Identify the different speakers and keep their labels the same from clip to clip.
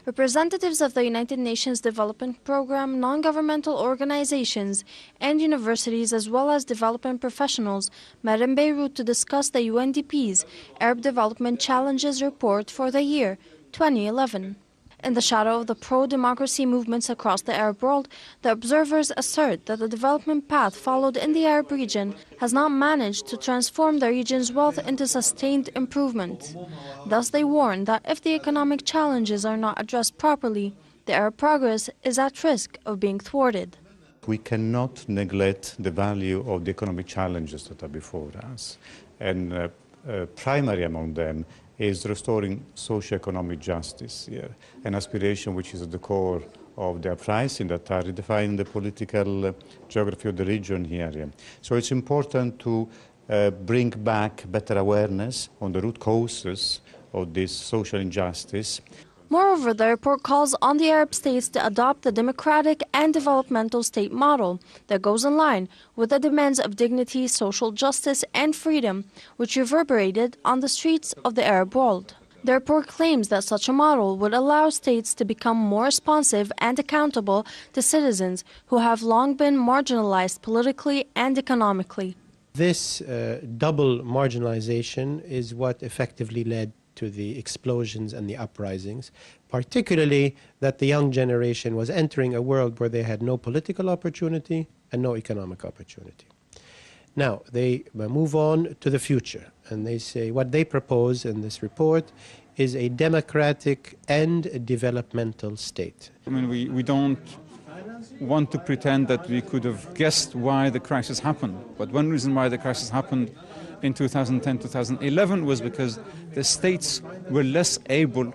Speaker 1: Representatives of the United Nations Development Program, non-governmental organizations, and universities, as well as development professionals, met in Beirut to discuss the UNDP's Arab Development Challenges Report for the year 2011. In the shadow of the pro-democracy movements across the Arab world, the observers assert that the development path followed in the Arab region has not managed to transform the region's wealth into sustained improvement. Thus, they warn that if the economic challenges are not addressed properly, the Arab progress is at risk of being thwarted.
Speaker 2: We cannot neglect the value of the economic challenges that are before us, and primary among them is restoring socio-economic justice here, an aspiration which is at the core of the uprising that are redefining the political geography of the region here. So it's important to bring back better awareness on the root causes of this social injustice.
Speaker 1: Moreover, the report calls on the Arab states to adopt the democratic and developmental state model that goes in line with the demands of dignity, social justice, and freedom, which reverberated on the streets of the Arab world. The report claims that such a model would allow states to become more responsive and accountable to citizens who have long been marginalized politically and economically.
Speaker 3: This double marginalization is what effectively led to the explosions and the uprisings, particularly that the young generation was entering a world where they had no political opportunity and no economic opportunity. Now, they move on to the future, and they say what they propose in this report is a democratic and a developmental state.
Speaker 4: I mean, we don't want to pretend that we could have guessed why the crisis happened, but one reason why the crisis happened in 2010-2011 was because the states were less able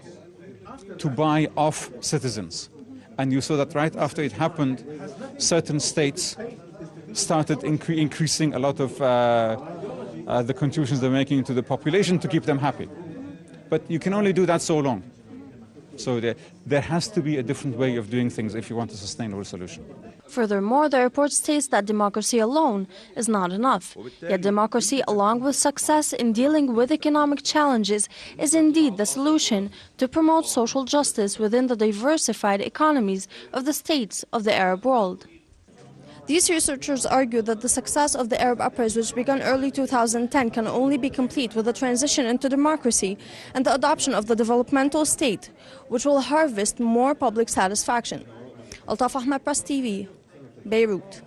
Speaker 4: to buy off citizens. And you saw that right after it happened, certain states started increasing a lot of the contributions they're making to the population to keep them happy. But you can only do that so long. So there has to be a different way of doing things if you want a sustainable solution.
Speaker 1: Furthermore, the report states that democracy alone is not enough. Yet democracy, along with success in dealing with economic challenges, is indeed the solution to promote social justice within the diversified economies of the states of the Arab world. These researchers argue that the success of the Arab uprising, which began early 2010, can only be complete with a transition into democracy and the adoption of the developmental state, which will harvest more public satisfaction. Altaf, Ahmad, Press TV, Beirut.